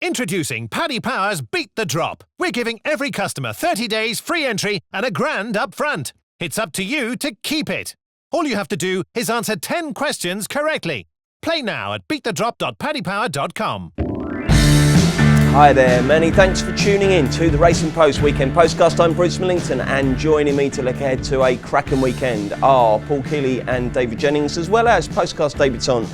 Introducing Paddy Power's Beat the Drop. We're giving every customer 30 days free entry and £1,000 up front. It's up to you to keep it. All you have to do is answer 10 questions correctly. Play now at beatthedrop.paddypower.com. Hi there, many thanks for tuning in to the Racing Post Weekend Postcast. I'm Bruce Millington, and joining me to look ahead to a cracking weekend are Paul Keeley and David Jennings, as well as Postcast debutant.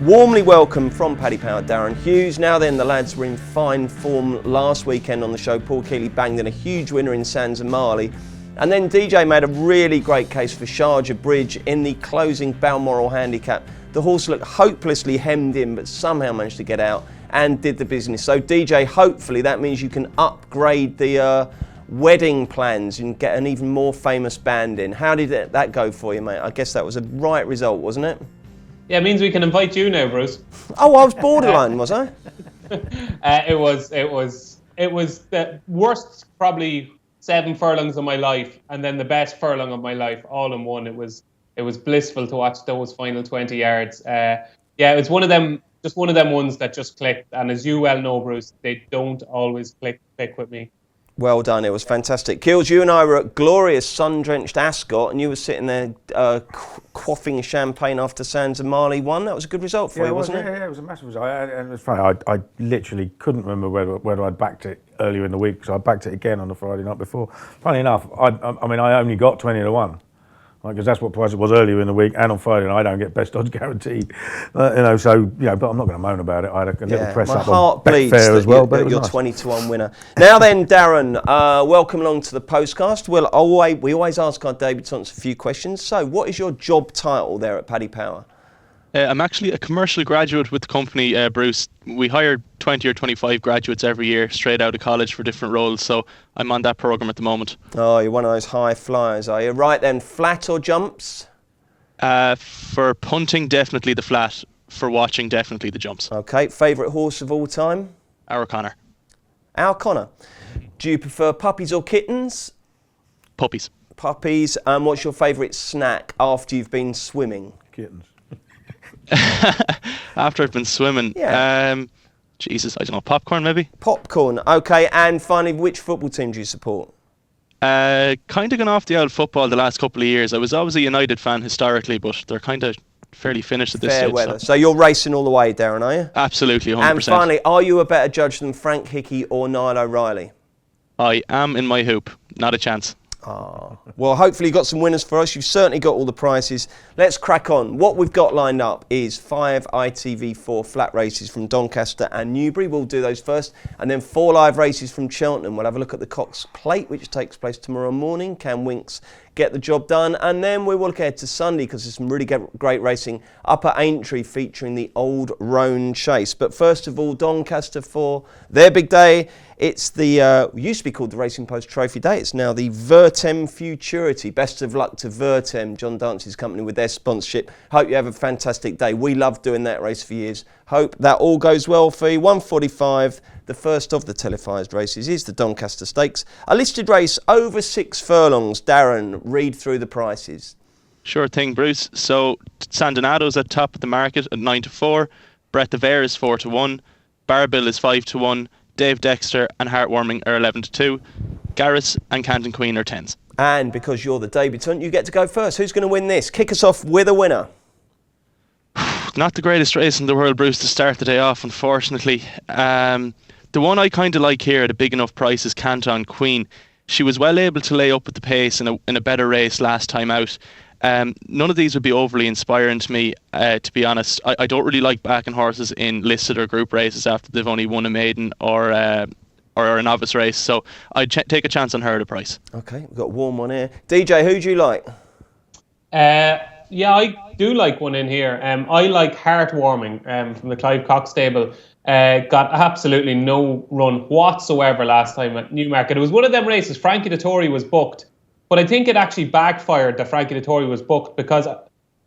Warmly welcome from Paddy Power, Darren Hughes. Now then, the lads were in fine form last weekend on the show. Paul Keeley banged in a huge winner in Sands and Marley. And then DJ made a really great case for Sharjah Bridge in the closing Balmoral handicap. The horse looked hopelessly hemmed in, but somehow managed to get out and did the business. So DJ, hopefully that means you can upgrade the wedding plans and get an even more famous band in. How did that go for you, mate? I guess that was a right result, wasn't it? Yeah, it means we can invite you now, Bruce. Oh, I was borderline, was I? It was the worst, probably 7 furlongs of my life, and then the best furlong of my life, all in one. It was blissful to watch those final 20 yards. It's one of them ones that just clicked. And as you well know, Bruce, they don't always click with me. Well done, it was fantastic. Keels, you and I were at glorious sun-drenched Ascot, and you were sitting there quaffing champagne after Sands and Marley won. That was a good result for you, wasn't it? Yeah, it was a massive result. And it was funny, I literally couldn't remember whether I'd backed it earlier in the week, so I backed it again on the Friday night before. Funny enough, I only got 20 to 1. Because that's what price it was earlier in the week, and on Friday night I don't get best odds guaranteed, but I'm not going to moan about it. I had a little press up on Betfair as well, but it was your nice. 20 to 1 winner. Now then, Darren, welcome along to the Postcast. We always ask our debutants a few questions. So, what is your job title there at Paddy Power? I'm actually a commercial graduate with the company, Bruce. We hire 20 or 25 graduates every year straight out of college for different roles, so I'm on that programme at the moment. Oh, you're one of those high flyers, are you? Right then, flat or jumps? For punting, definitely the flat. For watching, definitely the jumps. Okay, favourite horse of all time? Our Connor. Our Connor. Do you prefer puppies or kittens? Puppies. Puppies. What's your favourite snack after you've been swimming? Kittens. After I've been swimming, Jesus, I don't know, popcorn maybe? Popcorn, okay. And finally, which football team do you support? Kind of gone off the old football the last couple of years. I was always a United fan historically, but they're kind of fairly finished at this Fair stage. weather. So you're racing all the way, Darren, are you? Absolutely, 100%. And finally, are you a better judge than Frank Hickey or Niall O'Reilly? I am in my hoop, not a chance. Well, hopefully you got some winners for us. You've certainly got all the prices. Let's crack on. What we've got lined up is 5 ITV4 flat races from Doncaster and Newbury. We'll do those first. And then 4 live races from Cheltenham. We'll have a look at the Cox Plate, which takes place tomorrow morning. Can Winks get the job done? And then we will look ahead to Sunday, because there's some really great racing up at Aintree featuring the old Roan Chase. But first of all, Doncaster for their big day. It's the, used to be called the Racing Post Trophy Day. It's now the Vertem Futurity. Best of luck to Vertem, John Dance's company, with their sponsorship. Hope you have a fantastic day. We love doing that race for years. Hope that all goes well for you. 1:45, the first of the televised races is the Doncaster Stakes. A listed race over 6 furlongs. Darren, read through the prices. Sure thing, Bruce. So, Sandonado's at top of the market at 9 to 4. Brett de Vere is 4 to 1. Barbill is 5 to 1. Dave Dexter and Heartwarming are 11 to 2. Garris and Canton Queen are 10s. And because you're the debutant, you get to go first. Who's going to win this? Kick us off with a winner. Not the greatest race in the world, Bruce, to start the day off, unfortunately. The one I kind of like here at a big enough price is Canton Queen. She was well able to lay up at the pace in a better race last time out. None of these would be overly inspiring to me, to be honest. I don't really like backing horses in listed or group races after they've only won a maiden or a novice race, so I'd take a chance on her at a price. Okay, we've got warm one here. DJ, who do you like? I do like one in here. I like Heartwarming from the Clive Cox stable. Got absolutely no run whatsoever last time at Newmarket. It was one of them races. Frankie Dettori was booked. But I think it actually backfired that Frankie Dettori was booked, because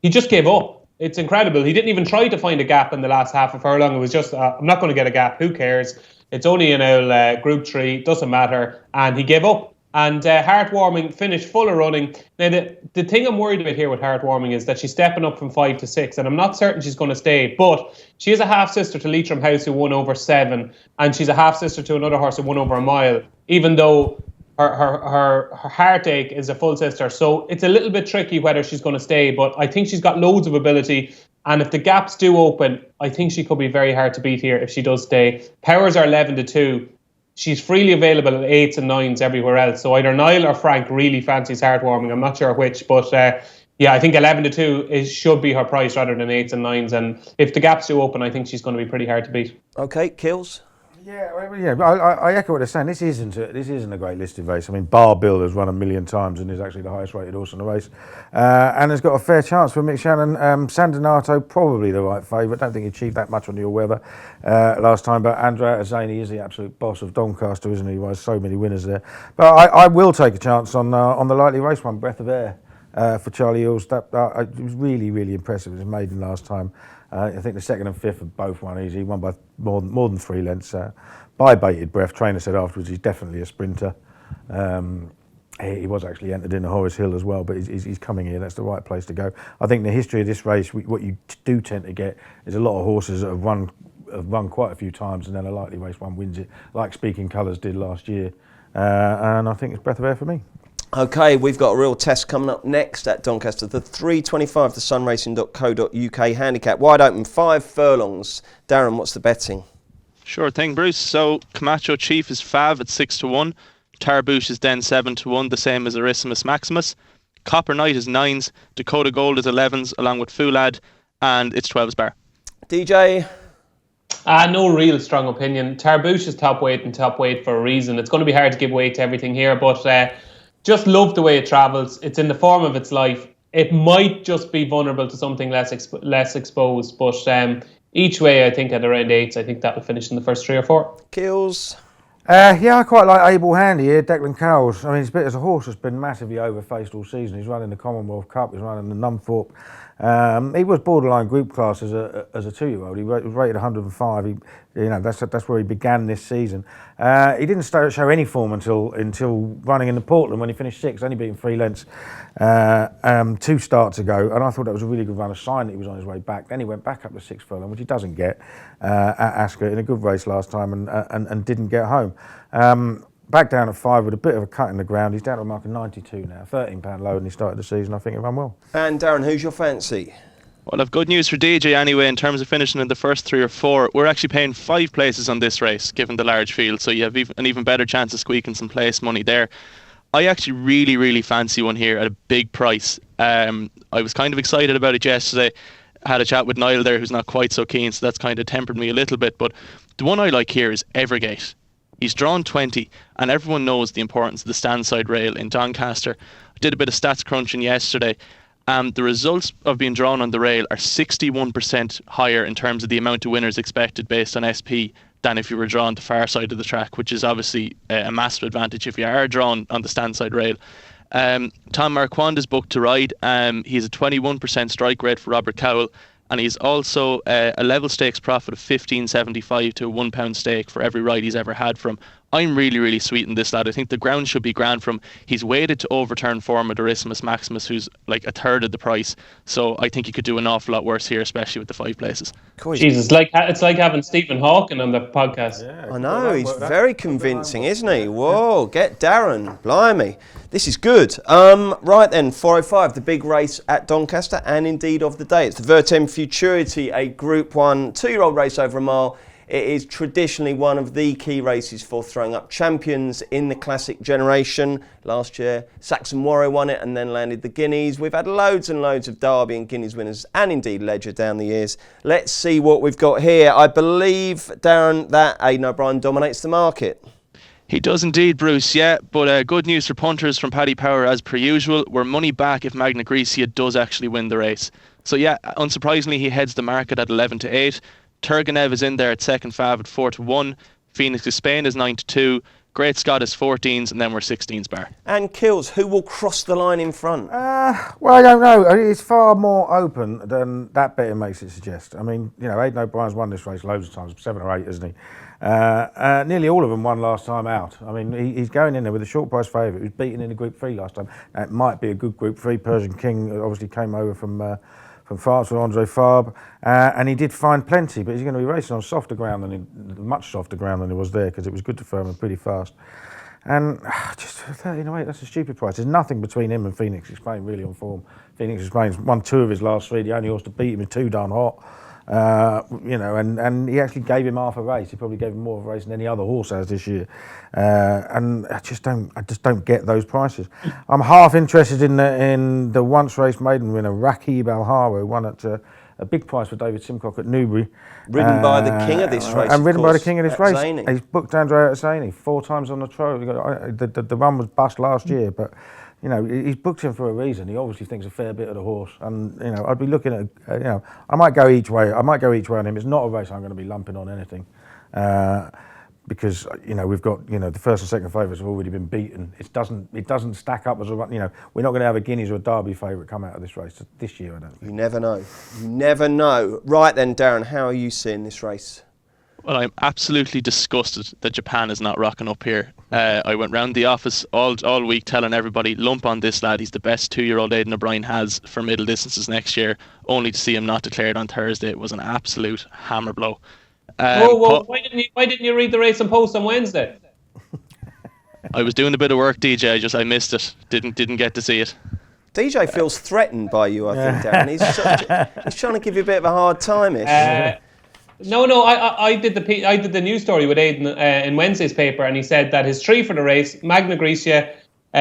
he just gave up. It's incredible. He didn't even try to find a gap in the last half of furlong. It was just, I'm not going to get a gap. Who cares? It's only in a Group 3. Doesn't matter. And he gave up. And Heartwarming finished full of running. Now, the thing I'm worried about here with Heartwarming is that she's stepping up from 5 to 6, and I'm not certain she's going to stay. But she is a half-sister to Leitrim House, who won over 7, and she's a half-sister to another horse who won over a mile, even though her Heartache is a full sister. So it's a little bit tricky whether she's going to stay, but I think she's got loads of ability. And if the gaps do open, I think she could be very hard to beat here if she does stay. Powers are 11 to 2. She's freely available at 8s and 9s everywhere else. So either Niall or Frank really fancies Heartwarming. I'm not sure which, but I think 11 to 2 should be her price rather than 8s and 9s. And if the gaps do open, I think she's going to be pretty hard to beat. Okay, Kills. Yeah, I echo what they're saying. This isn't a great listed race. I mean, Bar Bill has run 1,000,000 times and is actually the highest rated horse in the race, and has got a fair chance for Mick Shannon. Sandinato probably the right favourite. Don't think he achieved that much on your weather last time, but Andrea Azzani is the absolute boss of Doncaster, isn't he? He has so many winners there. But I will take a chance on the likely race one, Breath of Air, for Charlie Hills. It was really, really impressive. It was maiden last time. I think the 2nd and 5th have both won easy. He won by more than 3 lengths. By bated breath. Trainer said afterwards he's definitely a sprinter. He was actually entered in the Horace Hill as well, but he's coming here. That's the right place to go. I think the history of this race, what you do tend to get is a lot of horses that have run quite a few times, and then a likely race one wins it, like Speaking Colours did last year. And I think it's Breath of Air for me. Okay, we've got a real test coming up next at Doncaster. The 3:25, the sunracing.co.uk handicap. Wide open, 5 furlongs. Darren, what's the betting? Sure thing, Bruce. So Camacho Chief is Fav at 6 to 1. Tarbouche is then 7 to 1, the same as Arissimus Maximus. Copper Knight is 9s. Dakota Gold is 11s, along with Foolad, and it's 12s bar. DJ? No real strong opinion. Tarbouche is top weight for a reason. It's going to be hard to give weight to everything here, but just love the way it travels. It's in the form of its life. It might just be vulnerable to something less exposed, but each way, I think at around 8s, I think that will finish in the first 3 or 4. Kills? I quite like Able Handy here, Declan Cowles. I mean, as a horse that's been massively overfaced all season. He's running the Commonwealth Cup, he's running the Numthorpe. He was borderline group class as a 2-year-old. He was rated 105. That's where he began this season. He didn't show any form until running in the Portland when he finished 6th, only beating 3 lengths 2 starts ago. And I thought that was a really good run, a sign that he was on his way back. Then he went back up to 6th furlong, which he doesn't get at Ascot in a good race last time, and didn't get home. Back down at 5 with a bit of a cut in the ground. He's down to a mark of 92 now, £13 lower than he started the season. I think he'll run well. And Darren, who's your fancy? Well, I've good news for DJ anyway in terms of finishing in the first 3 or 4. We're actually paying 5 places on this race, given the large field, so you have an even better chance of squeaking some place money there. I actually really, really fancy one here at a big price. I was kind of excited about it yesterday. I had a chat with Niall there, who's not quite so keen, so that's kind of tempered me a little bit. But the one I like here is Evergate. He's drawn 20, and everyone knows the importance of the stand-side rail in Doncaster. I did a bit of stats crunching yesterday, and the results of being drawn on the rail are 61% higher in terms of the amount of winners expected based on SP than if you were drawn the far side of the track, which is obviously a massive advantage if you are drawn on the stand-side rail. Tom Marquand is booked to ride. He's a 21% strike rate for Robert Cowell, and he's also a level stakes profit of $15.75 to a £1 stake for every ride he's ever had from. I'm really, really sweet in this lad. I think the ground should be grand from. He's weighted to overturn form at Arissimus Maximus, who's like a third of the price. So I think he could do an awful lot worse here, especially with the 5 places. Jesus, it's like having Stephen Hawking on the podcast. Yeah, I know, he's very convincing, isn't he? Whoa, get Darren, blimey. This is good. Right then, 4:05, the big race at Doncaster, and indeed of the day. It's the Vertem Futurity, a Group 1 2-year-old race over a mile. It is traditionally one of the key races for throwing up champions in the classic generation. Last year, Saxon Warrior won it and then landed the Guineas. We've had loads and loads of Derby and Guineas winners, and indeed Ledger down the years. Let's see what we've got here. I believe, Darren, that Aidan O'Brien dominates the market. He does indeed, Bruce, yeah. But good news for punters from Paddy Power as per usual. We're money back if Magna Graecia does actually win the race. So yeah, unsurprisingly, he heads the market at 11 to 8. Turgenev is in there at second fav at 4 to 1. Phoenix of Spain is 9 to 2. Great Scott is 14s, and then we're 16s bar. And Kills, who will cross the line in front? Well, I don't know. It's far more open than that betting makes it suggest. I mean, Aidan O'Brien's won this race loads of times, 7 or 8, isn't he? Nearly all of them won last time out. I mean, he's going in there with a short price favourite. He was beaten in the Group 3 last time. Now, it might be a good Group 3. Persian King obviously came over from France with Andre Fabre, and he did find plenty, but he's going to be racing on softer ground much softer ground than he was there, because it was good to firm and pretty fast. And just 13.08, that's a stupid price. There's nothing between him and Phoenix Explain really on form. Phoenix Explain's won 2 of his last 3. The only horse to beat him is Too Darn Hot. And he actually gave him half a race. He probably gave him more of a race than any other horse has this year. And I just don't get those prices. I'm half interested in the once race maiden winner Rakib Al-Hawa, who won at a big price for David Simcock at Newbury. Ridden by the king of this race. And ridden by the king of this race. Zaney. He's booked Andrea Zaney 4 times on the trot. The run was bust last year, but he's booked him for a reason. He obviously thinks a fair bit of the horse, and I'd be looking at I might go each way. I might go each way on him. It's not a race I'm going to be lumping on anything, because we've got the first and second favourites have already been beaten. It doesn't stack up as a we're not going to have a Guineas or a Derby favourite come out of this race this year. I don't think. You never know. You never know. Right then, Darren, how are you seeing this race? Well, I'm absolutely disgusted that Japan is not rocking up here. I went round the office all week telling everybody, lump on this lad, he's the best 2-year-old Aidan O'Brien has for middle distances next year, only to see him not declared on Thursday. It was an absolute hammer blow. Why didn't you read the race and post on Wednesday? I was doing a bit of work, DJ, I missed it. Didn't get to see it. DJ feels threatened by you, I think, Darren. He's trying to give you a bit of a hard time-ish. No. I did the news story with Aidan in Wednesday's paper, and he said that his 3 for the race: Magna Graecia,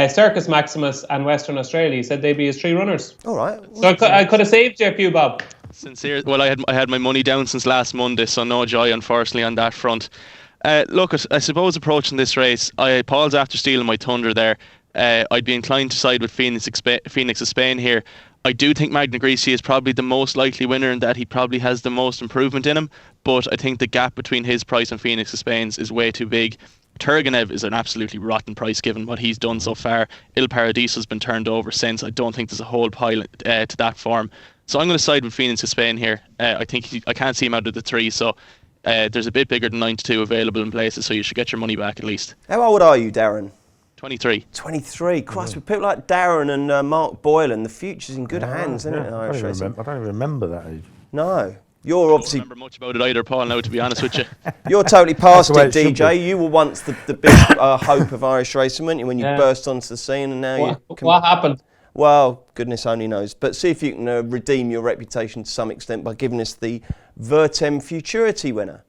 Circus Maximus, and Western Australia. He said they'd be his 3 runners. All right. So I could have saved you a few, Bob. Sincere. Well, I had my money down since last Monday, so no joy, unfortunately, on that front. Look, I suppose approaching this race, Paul's after stealing my thunder there. I'd be inclined to side with Phoenix of Spain here. I do think Magna Graecia is probably the most likely winner, in that he probably has the most improvement in him, but I think the gap between his price and Phoenix of Spain's is way too big. Turgenev is an absolutely rotten price given what he's done so far. Il Paradiso has been turned over since. I don't think there's a whole pile to that form. So I'm going to side with Phoenix of Spain here. I think I can't see him out of the 3, so there's a bit bigger than 9-2 available in places, so you should get your money back at least. How old are you, Darren? 23. 23. Christ, with people like Darren and Mark Boylan, the future's in good hands, isn't it? I don't even remember that age. No. You're obviously... I don't remember much about it either, Paul, now, to be honest with you. You're totally past it, DJ. You were once the big hope of Irish racing, weren't you, when you burst onto the scene, and now What happened? Well, goodness only knows. But see if you can redeem your reputation to some extent by giving us the Vertem Futurity winner.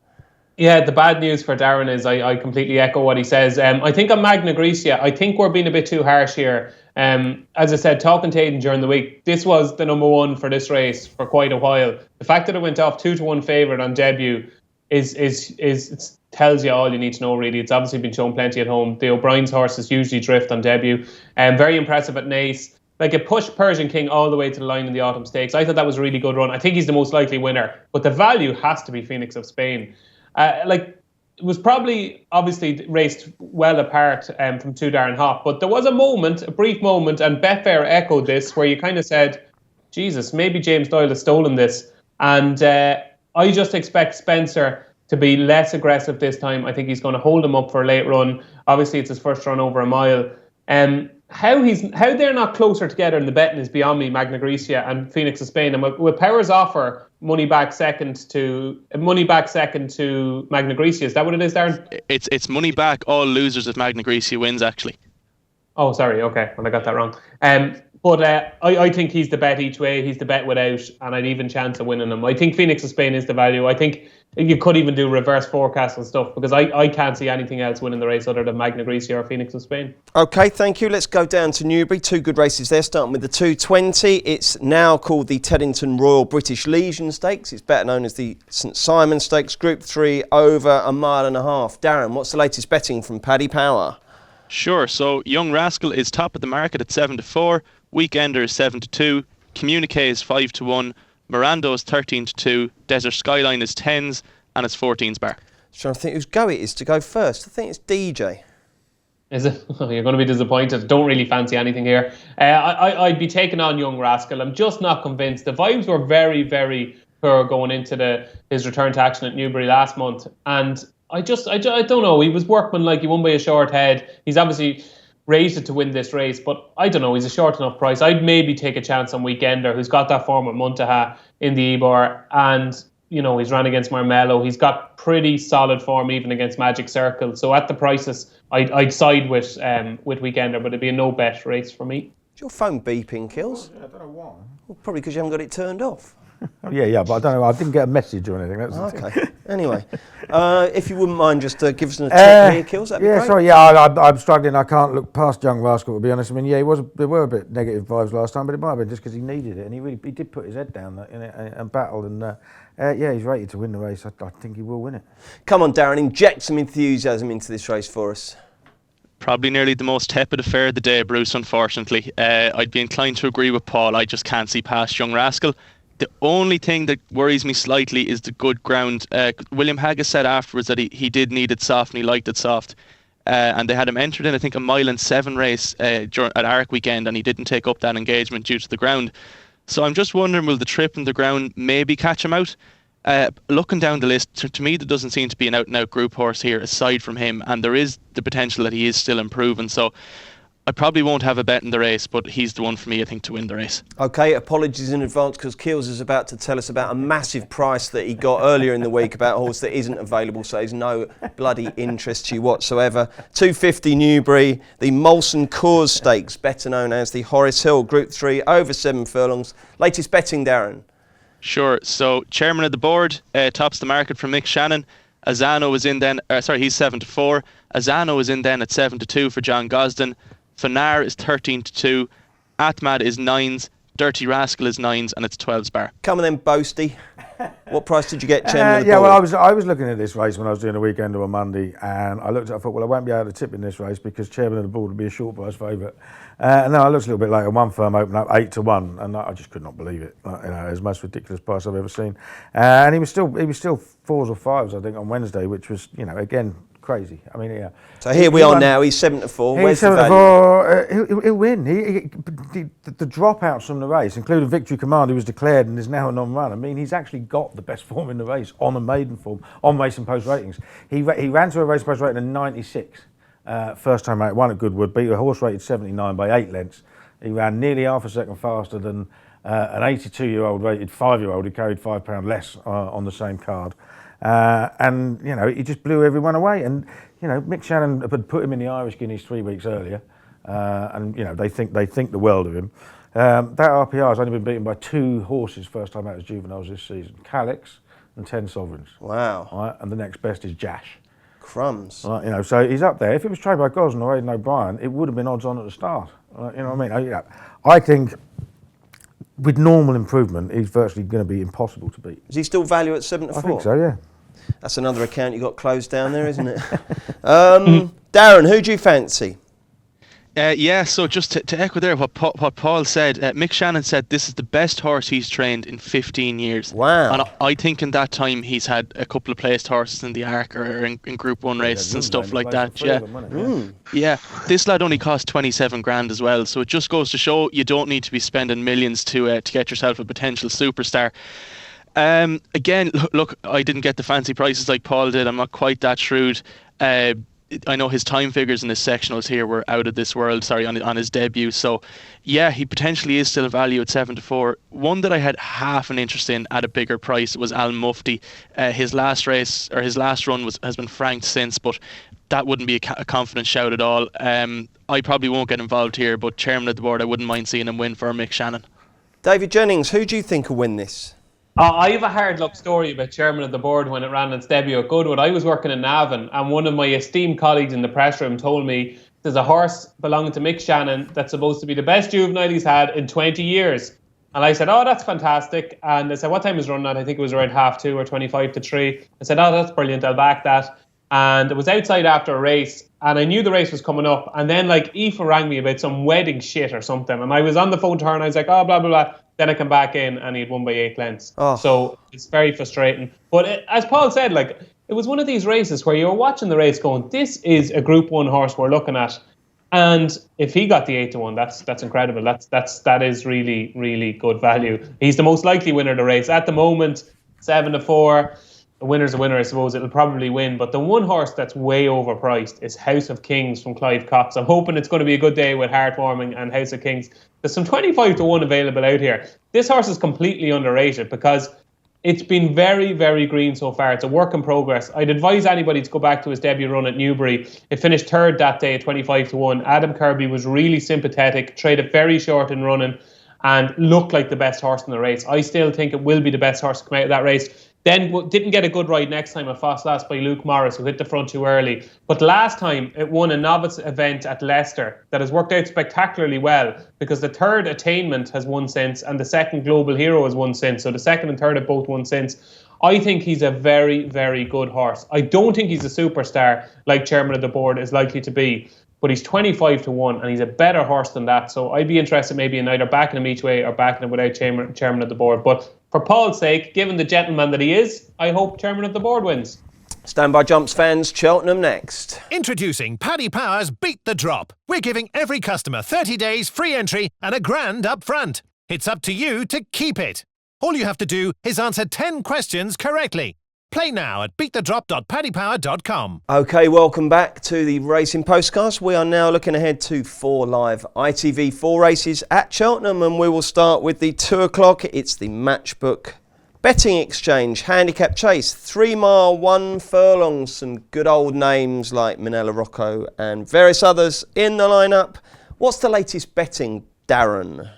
Yeah, the bad news for Darren is I completely echo what he says. I think on Magna Graecia, I think we're being a bit too harsh here. As I said, talking to Aidan during the week, this was the number 1 for this race for quite a while. The fact that it went off 2-1 favourite on debut is tells you all you need to know, really. It's obviously been shown plenty at home. The O'Brien's horses usually drift on debut. Very impressive at Naas. Like, it pushed Persian King all the way to the line in the Autumn Stakes. I thought that was a really good run. I think he's the most likely winner. But the value has to be Phoenix of Spain. It was probably obviously raced well apart from Too Darn Hot, but there was a brief moment, and Betfair echoed this, where you kind of said, Jesus, maybe James Doyle has stolen this. And I just expect Spencer to be less aggressive this time. I think he's going to hold him up for a late run. Obviously, it's his first run over a mile. How they're not closer together in the betting is beyond me. Magna Graecia and Phoenix of Spain, and with Power's offer money back second to Magna Graecia. Is that what it is, Darren? It's money back all losers if Magna Graecia wins, actually. Oh, sorry. Okay, well, I got that wrong. But I think he's the bet each way. He's the bet without an even chance of winning him. I think Phoenix of Spain is the value. I think you could even do reverse forecast and stuff, because I can't see anything else winning the race other than Magna Graecia or Phoenix of Spain. OK, thank you. Let's go down to Newbury. 2 good races there, starting with the 220. It's now called the Teddington Royal British Legion Stakes. It's better known as the St Simon Stakes, Group 3, over a mile and a half. Darren, what's the latest betting from Paddy Power? Sure. So Young Rascal is top of the market at 7-4. Weekender is 7-2. Communique is 5-1. Mirando is 13-2. Desert Skyline is 10s, and it's 14s bar. Trying to think whose go it is to go first. I think it's DJ. Is it? You're going to be disappointed. Don't really fancy anything here. I'd be taking on Young Rascal. I'm just not convinced. The vibes were very, very poor going into his return to action at Newbury last month. And I don't know. He was workmanlike. He won by a short head. He's obviously rated to win this race, but I don't know. He's a short enough price. I'd maybe take a chance on Weekender, who's got that form at Muntaha in the Ebor, and he's ran against Marmello. He's got pretty solid form even against Magic Circle. So at the prices, I'd side with Weekender, but it'd be a no bet race for me. Is your phone beeping, Kills? I don't know why. Well, probably because you haven't got it turned off. Yeah, but I don't know. I didn't get a message or anything. That's the thing. Okay. Anyway, if you wouldn't mind just give us a tip here, Kills, that'd be great. Sorry. Yeah, I'm struggling. I can't look past Young Rascal, to be honest. I mean, yeah, there were a bit negative vibes last time, but it might have been just because he needed it, and he did put his head down in it and battle, and he's rated to win the race. I think he will win it. Come on, Darren, inject some enthusiasm into this race for us. Probably nearly the most tepid affair of the day, Bruce, unfortunately. I'd be inclined to agree with Paul. I just can't see past Young Rascal. The only thing that worries me slightly is the good ground. William Haggis said afterwards that he did need it soft and he liked it soft. And they had him entered in, I think, a 1.7 mile race at Arc weekend, and he didn't take up that engagement due to the ground. So I'm just wondering, will the trip and the ground maybe catch him out? Looking down the list, to me, there doesn't seem to be an out-and-out group horse here aside from him, and there is the potential that he is still improving. So I probably won't have a bet in the race, but he's the one for me, I think, to win the race. Okay, apologies in advance because Keels is about to tell us about a massive price that he got earlier in the week about a horse that isn't available, so he's no bloody interest to you whatsoever. 250 Newbury, the Molson Coors Stakes, better known as the Horace Hill Group 3, over 7 furlongs. Latest betting, Darren? Sure, so chairman of the board, tops the market for Mick Shannon. Azano was in then, he's 7-4. Azano is in then at 7-2 for John Gosden. Fanar is 13-2, Atmad is 9s, Dirty Rascal is 9s, and it's 12s bar. Come on then, Boasty. What price did you get, chairman of the board? Well, I was looking at this race when I was doing a weekend on Monday, and I thought, well, I won't be able to tip in this race because chairman of the board would be a short price favourite. And then I looked a little bit later, one firm opened up 8-1, and I just could not believe it. It was the most ridiculous price I've ever seen. And he was still 4s or 5s, I think, on Wednesday, which was, again, crazy. I mean, yeah. So here we are now. He's 7-4. Where's the value? He'll win. The dropouts from the race, including Victory Command, who was declared and is now a non-run. I mean, he's actually got the best form in the race on a maiden form on Race and Post ratings. He ran to a Race and Post rating of 96. First time out, won at Goodwood, beat a horse rated 79 by 8 lengths. He ran nearly half a second faster than an 82-year-old rated 5-year-old who carried £5 less on the same card. And he just blew everyone away. And Mick Shannon had put him in the Irish Guineas 3 weeks earlier, and they think the world of him. That RPR has only been beaten by 2 horses first time out as juveniles this season: Calix and 10 Sovereigns. Wow! Right, and the next best is Jash. Crumbs. Right, so he's up there. If it was trained by Gosden or Aidan O'Brien, it would have been odds on at the start. You know what I mean? I think with normal improvement, he's virtually going to be impossible to beat. Is he still value at 7-4? I think so, yeah. That's another account you got closed down there, isn't it? Darren, who do you fancy? So just to echo there what Paul said, Mick Shannon said this is the best horse he's trained in 15 years. Wow. And I think in that time he's had a couple of placed horses in the Arc or in Group 1 races and stuff like that. Yeah, this lad only cost 27 grand as well, so it just goes to show you don't need to be spending millions to get yourself a potential superstar. Again, look, I didn't get the fancy prices like Paul did. I'm not quite that shrewd. I know his time figures in his sectionals here were out of this world, on his debut. So, yeah, he potentially is still a value at 7-4. One that I had half an interest in at a bigger price was Al Mufti. His last race, or his last run, has been franked since, but that wouldn't be a confident shout at all. I probably won't get involved here, but chairman of the board, I wouldn't mind seeing him win for Mick Shannon. David Jennings, who do you think will win this? I have a hard luck story about chairman of the board when it ran its debut at Goodwood. I was working in Navan, and one of my esteemed colleagues in the press room told me there's a horse belonging to Mick Shannon that's supposed to be the best juvenile he's had in 20 years. And I said, oh, that's fantastic. And they said, what time was running at? I think it was around 2:30 or 3:25. I said, oh, that's brilliant, I'll back that. And it was outside after a race, and I knew the race was coming up. And then Aoife rang me about some wedding shit or something, and I was on the phone to her, and I was like, oh, blah, blah, blah. Then I come back in, and he had won by 8 lengths. Oh. So it's very frustrating. But as Paul said, it was one of these races where you were watching the race going, this is a Group 1 horse we're looking at. And if he got the 8-1, that's incredible. That is really, really good value. He's the most likely winner of the race. At the moment, 7-4. a winner's a winner, I suppose. It'll probably win. But the one horse that's way overpriced is House of Kings from Clive Cox. I'm hoping it's going to be a good day with Heartwarming and House of Kings. There's some 25 to 1 available out here. This horse is completely underrated because it's been very, very green so far. It's a work in progress. I'd advise anybody to go back to his debut run at Newbury. It finished third that day at 25 to 1. Adam Kirby was really sympathetic, traded very short in running, and looked like the best horse in the race. I still think it will be the best horse to come out of that race. Then didn't get a good ride next time at Foss Last by Luke Morris, who hit the front too early. But last time, it won a novice event at Leicester that has worked out spectacularly well, because the third Attainment has won since, and the second Global Hero has won since. So the second and third have both won since. I think he's a very, very good horse. I don't think he's a superstar like Chairman of the Board is likely to be, but he's 25 to 1, and he's a better horse than that. So I'd be interested maybe in either backing him each way or backing him without Chairman of the Board. But for Paul's sake, given the gentleman that he is, I hope Chairman of the Board wins. Standby Jumps fans, Cheltenham next. Introducing Paddy Power's Beat the Drop. We're giving every customer 30 days free entry and a grand up front. It's up to you to keep it. All you have to do is answer 10 questions correctly. Play now at beatthedrop.paddypower.com. Okay, welcome back to the Racing Postcast. We are now looking ahead to 4 live ITV4 races at Cheltenham, and we will start with the 2 o'clock. It's the Matchbook Betting Exchange Handicap Chase. 3 mile, 1 furlong. Some good old names like Manella Rocco and various others in the lineup. What's the latest betting, Darren?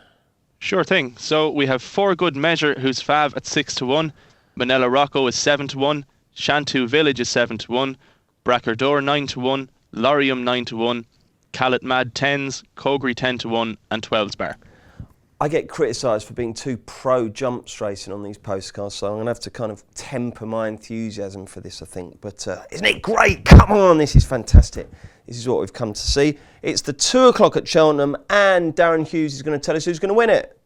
Sure thing. So we have 4 Good Measure, who's fav at 6 to 1. Manella Rocco is 7 to 1. Shantou Village is 7 to 1. Bracardor 9 to 1. Lorium 9 to 1. Callet Mad 10s. Cogri 10 to 1. And 12's Bar. I get criticised for being too pro jumps racing on these postcards, so I'm going to have to kind of temper my enthusiasm for this, I think. But isn't it great? Come on, this is fantastic. This is what we've come to see. It's the 2 o'clock at Cheltenham, and Darren Hughes is going to tell us who's going to win it.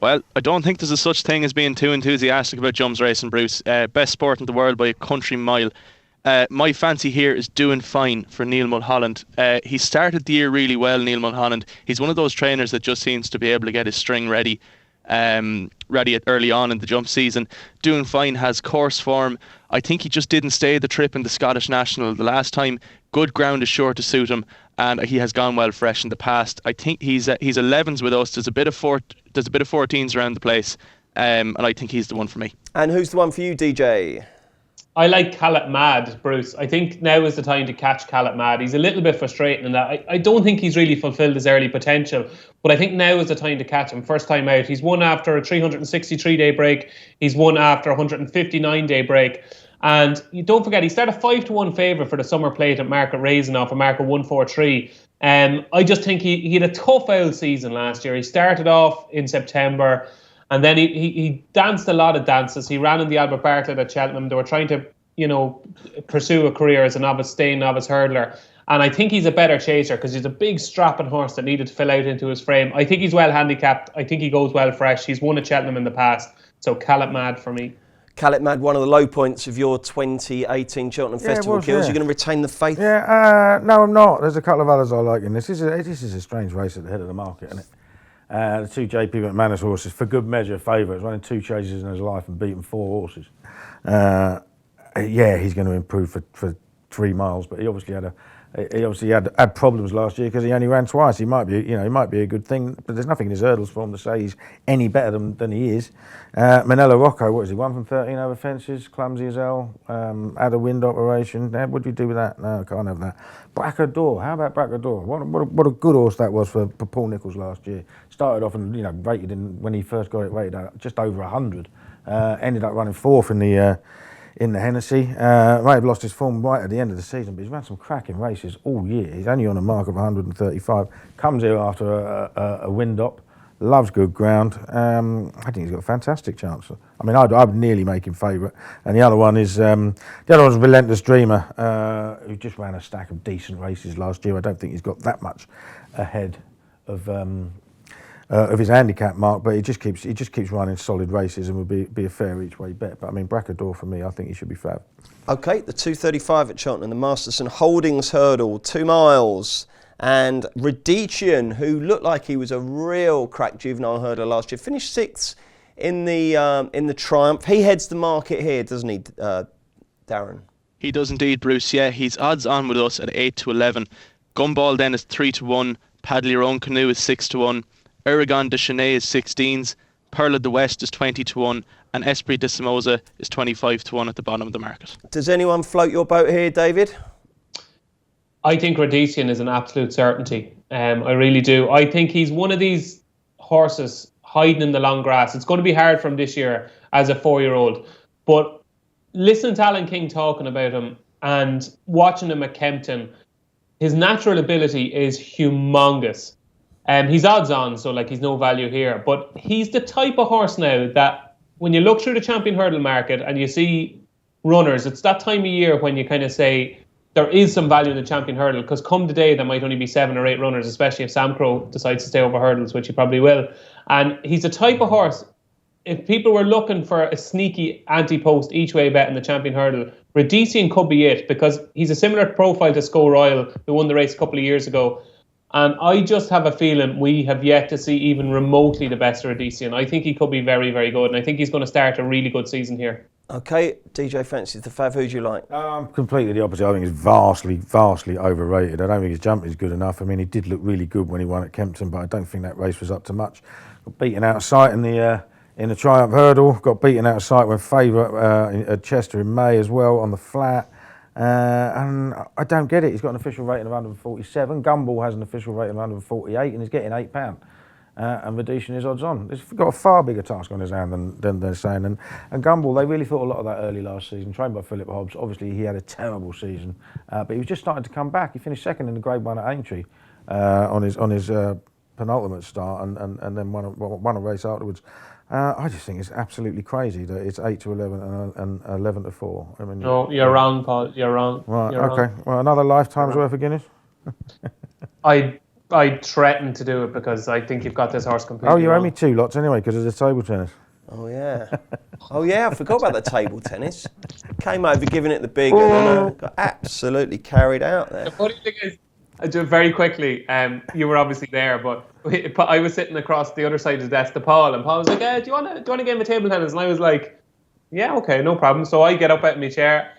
Well, I don't think there's a such thing as being too enthusiastic about jumps racing, Bruce. Best sport in the world by a country mile. My fancy here is Doing Fine for Neil Mulholland. He started the year really well, Neil Mulholland. He's one of those trainers that just seems to be able to get his string ready early on in the jump season. Doing Fine has course form. I think he just didn't stay the trip in the Scottish National the last time. Good ground is sure to suit him, and he has gone well fresh in the past. I think he's 11s with us. There's a bit of 14s around the place, and I think he's the one for me. And who's the one for you, DJ? I like Callet Mad, Bruce. I think now is the time to catch Callet Mad. He's a little bit frustrating in that I don't think he's really fulfilled his early potential, but I think now is the time to catch him. First time out. He's won after a 363-day break. He's won after a 159-day break. And you don't forget, he started 5 to 1 favourite for the Summer Plate at Market Raising off a market 143. I just think he had a tough old season last year. He started off in September, and then he danced a lot of dances. He ran in the Albert Bartlett at Cheltenham. They were trying to, pursue a career as a staying novice hurdler. And I think he's a better chaser because he's a big strapping horse that needed to fill out into his frame. I think he's well handicapped. I think he goes well fresh. He's won at Cheltenham in the past. So Callet Mad for me. Callet Mad, one of the low points of your 2018 Cheltenham Festival Kills. You're going to retain the faith? Yeah, no, I'm not. There's a couple of others I like in this. This is a strange race at the head of the market, isn't it? The 2 JP McManus horses, for good measure, favourites, running 2 chases in his life and beaten 4 horses. He's going to improve for 3 miles, but he obviously had problems last year because he only ran twice. He might be a good thing, but there's nothing in his hurdles for him to say he's any better than he is. Manella Rocco, what is he? 1 from 13 over fences, clumsy as hell. Had a wind operation. What do you do with that? No, can't have that. Bracardor, how about Bracardor? What a good horse that was for Paul Nicholls last year. Started off and rated when he first got it rated at just over 100. Ended up running 4th in the Hennessy. Might have lost his form right at the end of the season, but he's ran some cracking races all year. He's only on a mark of 135. Comes here after a wind up. Loves good ground. I think he's got a fantastic chance. I mean, I'd nearly make him favourite. And the other one is Relentless Dreamer, who just ran a stack of decent races last year. I don't think he's got that much ahead of his handicap mark, but he just keeps running solid races and would be a fair each way bet. But I mean, Bracardor for me, I think he should be fab. Okay, the 2:35 at Cheltenham, the Masterson Holdings Hurdle, 2 miles. And Radician, who looked like he was a real crack juvenile hurdler last year, finished 6th in the Triumph. He heads the market here, doesn't he, Darren? He does indeed, Bruce. Yeah, he's odds on with us at 8 to 11. Gumball then is 3 to 1. Padley Roan Canoe is 6 to 1. Aragon de Chenet is 16s. Pearl of the West is 20 to 1. And Esprit de Somoza is 25 to 1 at the bottom of the market. Does anyone float your boat here, David? I think Rhodesian is an absolute certainty. I really do. I think he's one of these horses hiding in the long grass. It's going to be hard for him this year as a 4-year-old. But listen to Alan King talking about him and watching him at Kempton, his natural ability is humongous. He's odds on, so like he's no value here. But he's the type of horse now that when you look through the champion hurdle market and you see runners, it's that time of year when you kind of say there is some value in the champion hurdle, because come the day there might only be 7 or 8 runners, especially if Sam Crow decides to stay over hurdles, which he probably will. And he's a type of horse, if people were looking for a sneaky anti-post each way bet in the champion hurdle, Rhodesian could be it, because he's a similar profile to Sco Royal, who won the race a couple of years ago. And I just have a feeling we have yet to see even remotely the best of Rhodesian. I think he could be very, very good, and I think he's going to start a really good season here. Okay, DJ fancies the Fav. Who do you like? I'm completely the opposite. I think he's vastly overrated. I don't think his jump is good enough. I mean, he did look really good when he won at Kempton, but I don't think that race was up to much. Got beaten out of sight in the Triumph Hurdle. Got beaten out of sight when favourite at Chester in May as well on the flat. And I don't get it. He's got an official rating of 147. Gumball has an official rating of 148, and he's getting £8. And Rhodesian is odds on. He's got a far bigger task on his hand than they're saying. And Gumball, they really thought a lot of that early last season, trained by Philip Hobbs. Obviously, he had a terrible season, but he was just starting to come back. He finished second in the Grade 1 at Aintree on his penultimate start, and then won a race afterwards. I just think it's absolutely crazy that it's 8 to 11 and 11 to 4. I mean, No, you're wrong, Paul. You're wrong. Right, you're okay. Wrong. Well, another lifetime's worth of Guinness. I threaten to do it because I think you've got this horse completely Oh, you owe wrong. me 2 lots anyway because of the table tennis. Oh yeah, I forgot about the table tennis. Came over giving it the big and got absolutely carried out there. The funny thing is, very quickly, you were obviously there, but I was sitting across the other side of the desk to Paul, and Paul was like, do you want a game of table tennis? And I was like, yeah, okay, no problem. So I get up out of my chair.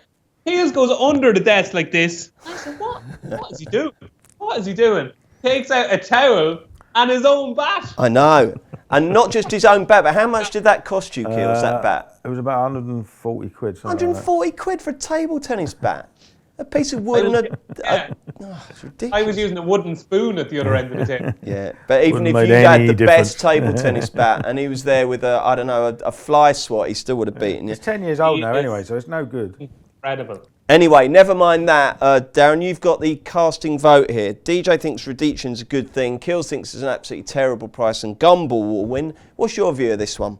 He just goes under the desk like this. I said, what? What is he doing? What is he doing? Takes out a towel and his own bat. I know. And not just his own bat, but how much did that cost you, Keels, that bat? It was about 140 quid. 140 quid for a table tennis bat? A piece of wood and it's ridiculous. I was using a wooden spoon at the other end of the table. Yeah, but even Wouldn't if made you had any the difference. best table tennis bat and he was there with a fly swat, he still would have beaten you. He's 10 years old now He is- anyway, so it's no good. Incredible. Anyway, never mind that. Darren, you've got the casting vote here. DJ thinks Rhodesian's a good thing. Keels thinks it's an absolutely terrible price and Gumball will win. What's your view of this one?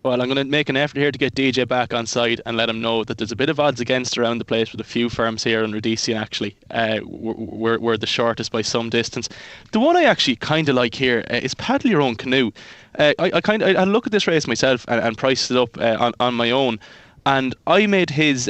Well, I'm going to make an effort here to get DJ back on side and let him know that there's a bit of odds against around the place with a few firms here on Rhodesian actually. We're the shortest by some distance. The one I actually kind of like here is Padley Roan Canoe. I look at this race myself and priced it up on my own. And I made his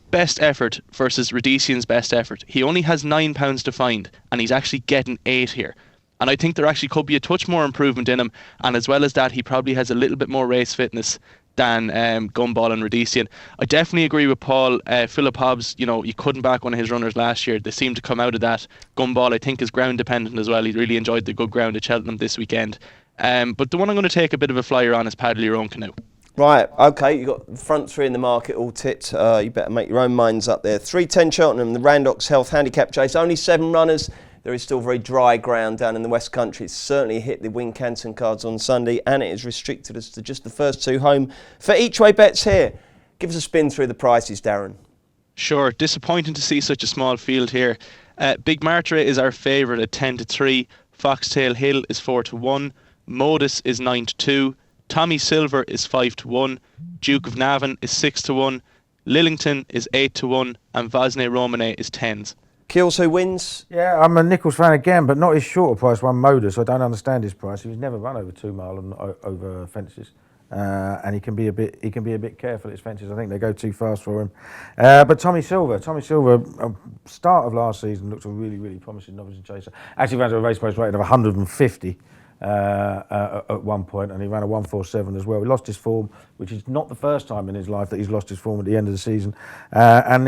best effort versus Rhodesian's best effort. He only has £9 to find, and he's actually getting 8 here. And I think there actually could be a touch more improvement in him. And as well as that, he probably has a little bit more race fitness than Gumball and Rhodesian. I definitely agree with Paul. Philip Hobbs, you couldn't back one of his runners last year. They seem to come out of that. Gumball, I think, is ground dependent as well. He really enjoyed the good ground at Cheltenham this weekend. But the one I'm going to take a bit of a flyer on is Padley Roan Canoe. Right, okay, you've got the front 3 in the market all tipped. You better make your own minds up there. 3:10 Cheltenham, the Randox Health Handicap Chase. Only 7 runners. There is still very dry ground down in the West Country. It's certainly hit the Wincanton cards on Sunday, and it is restricted as to just the first 2 home. For each way bets here, give us a spin through the prices, Darren. Sure, disappointing to see such a small field here. Big Martyr is our favourite at 10 to 3. Foxtail Hill is 4 to 1. Modus is 9 to 2. Tommy Silver is 5 to 1. Duke of Navan is 6 to 1. Lillington is 8 to 1. And Vosne Romane is 10s. Keels, who wins? Yeah, I'm a Nichols fan again, but not his shorter price one, Modus. I don't understand his price. He's never run over 2 mile and over fences, and he can be a bit careful at his fences. I think they go too fast for him. But Tommy Silver, start of last season looked a really, really promising novice chaser. Actually ran to a race price rating of 150. at one point, and he ran a 1:47 as well. He lost his form, which is not the first time in his life that he's lost his form at the end of the season, and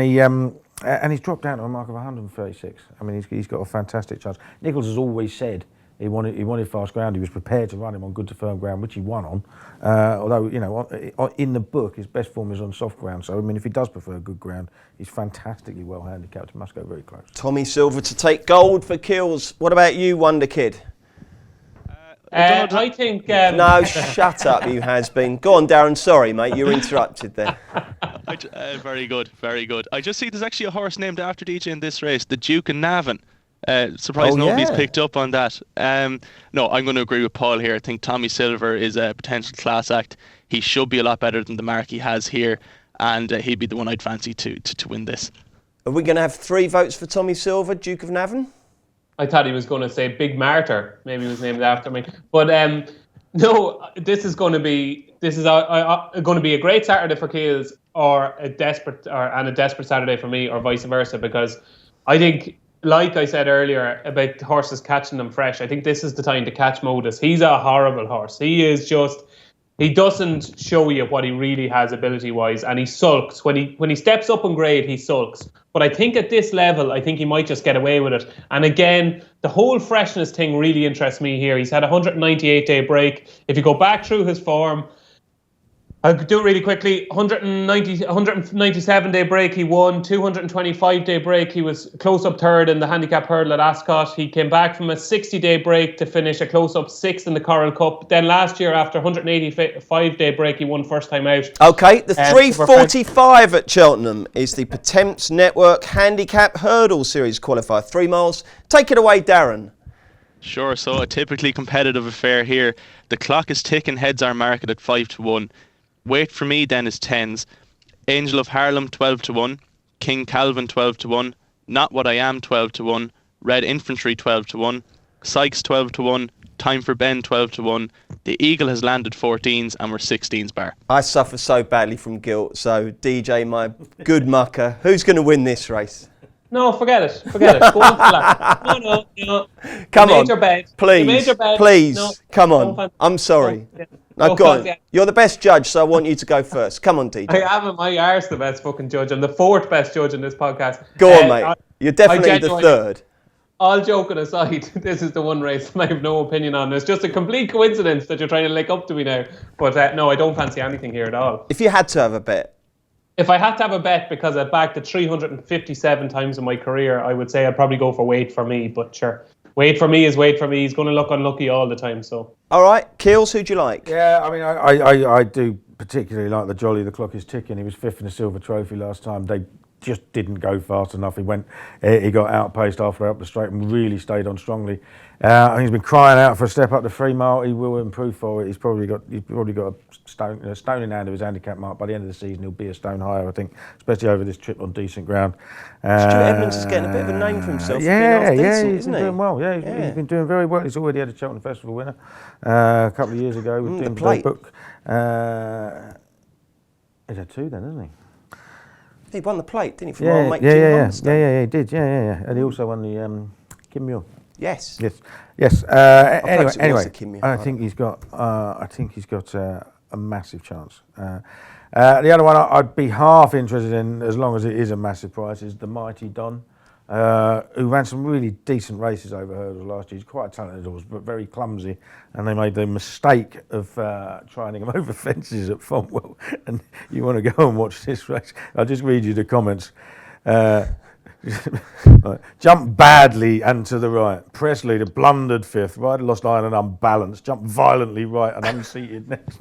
he's dropped down to a mark of 136. I mean, he's got a fantastic chance. Nichols has always said he wanted fast ground. He was prepared to run him on good to firm ground, which he won on. Although, you know, in the book, his best form is on soft ground. So, I mean, if he does prefer good ground, he's fantastically well handicapped. He must go very close. Tommy Silver to take gold for Kills. What about you, Wonder Kid? I think... No, shut up, you has-been. Go on, Darren. Sorry, mate. You were interrupted there. Very good, very good. I just see there's actually a horse named after DJ in this race, the Duke and Navan. Surprised nobody's picked up on that. No, I'm going to agree with Paul here. I think Tommy Silver is a potential class act. He should be a lot better than the mark he has here, and he'd be the one I'd fancy to win this. Are we going to have 3 votes for Tommy Silver, Duke of Navan? I thought he was going to say Big Martyr. Maybe he was named after me. But no, this is going to be a great Saturday for Keels, or a desperate Saturday for me, or vice versa. Because I think, like I said earlier about horses catching them fresh, I think this is the time to catch Modus. He's a horrible horse. He doesn't show you what he really has ability-wise, and he sulks. When he steps up in grade, he sulks. But I think at this level, I think he might just get away with it. And again, the whole freshness thing really interests me here. He's had a 198-day break. If you go back through his form, I'll do it really quickly. 197-day break, he won. 225-day break, he was close-up third in the handicap hurdle at Ascot. He came back from a 60-day break to finish a close-up sixth in the Coral Cup. Then last year, after 185-day break, he won first time out. OK, the 3:45 at Cheltenham is the Potemps Network Handicap Hurdle Series qualifier. 3 miles. Take it away, Darren. Sure, so a typically competitive affair here. The clock is ticking, heads are marked at 5-1. Wait for Me then is 10s. Angel of Harlem 12-1. King Calvin 12-1. Not What I Am 12-1. Red Infantry 12-1. Sykes 12-1. Time for Ben 12-1. The Eagle has landed 14s and we're 16s bar. I suffer so badly from guilt. So DJ, my good mucker, who's going to win this race? No, forget it. Go on, flat. No. Come on, bet. Please. No, Come on. I'm sorry. No, go on. You're the best judge, so I want you to go first. Come on, DJ. I am. My arse the best fucking judge. I'm the 4th best judge in this podcast. Go on, mate. You're definitely the 3rd. All joking aside, this is the one race I have no opinion on. It's just a complete coincidence that you're trying to lick up to me now. But no, I don't fancy anything here at all. If you had to have a bet. If I had to have a bet, because I backed it 357 times in my career, I would say I'd probably go for Wait For Me. But sure, Wait For Me is Wait For Me. He's going to look unlucky all the time. So. All right, Keels, who do you like? Yeah, I mean, I do particularly like the Jolly. The clock is ticking. He was 5th in the Silver Trophy last time. They just didn't go fast enough. He got outpaced halfway up the straight and really stayed on strongly. I think he's been crying out for a step up the 3 mile. He will improve for it. He's probably got a stone in hand of his handicap mark. By the end of the season, he'll be a stone higher, I think, especially over this trip on decent ground. Stuart Edmonds is getting a bit of a name for himself. He's been doing well. Yeah, he's been doing very well. He's already had a Cheltenham Festival winner a couple of years ago with Dim's book. He's had 2 then, hasn't he? He won the plate, didn't he? Yeah, he did. Yeah. And he also won the Kim Muir. Yes. Anyway, I think he's got a massive chance. The other one I'd be half interested in, as long as it is a massive price, is the Mighty Don, who ran some really decent races over hurdles last year. He's quite a talented horse, but very clumsy, and they made the mistake of trying him over fences at Fontwell. And you want to go and watch this race? I'll just read you the comments. Jumped badly and to the right. Press leader blundered 5th. Rider lost iron and unbalanced. Jumped violently right and unseated next.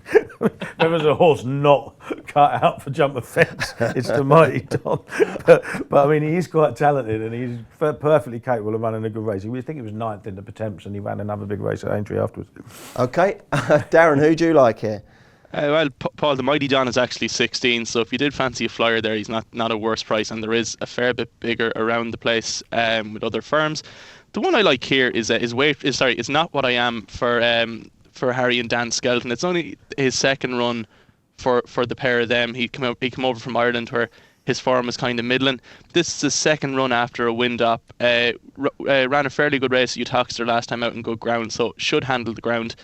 There was a horse not cut out for jump a fence. It's the Mighty Don. But I mean, he is quite talented and he's perfectly capable of running a good race. I think he was 9th in the Potemps and he ran another big race at Aintree afterwards. Okay, Darren, who do you like here? Well, Paul, the Mighty Don is actually 16, so if you did fancy a flyer there, he's not a worse price, and there is a fair bit bigger around the place with other firms. The one I like here is Not What I Am for Harry and Dan Skelton. It's only his second run for the pair of them. He came over from Ireland, where his form was kind of middling. This is his second run after a wind up. Ran a fairly good race at Doncaster last time out in good ground, so should handle the ground.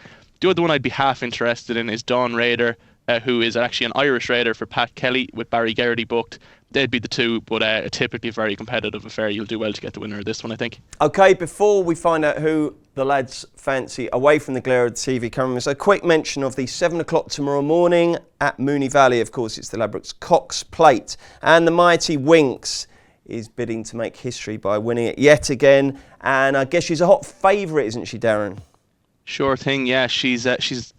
The other one I'd be half interested in is Dawn Raider, who is actually an Irish raider for Pat Kelly with Barry Geraghty booked. They'd be the two, but typically a very competitive affair. You'll do well to get the winner of this one, I think. OK, before we find out who the lads fancy away from the glare of the TV cameras, a quick mention of the 7 o'clock tomorrow morning at Mooney Valley. Of course, it's the Ladbrokes Cox Plate. And the mighty Winks is bidding to make history by winning it yet again. And I guess she's a hot favourite, isn't she, Darren? Sure thing, yeah. She's 2-9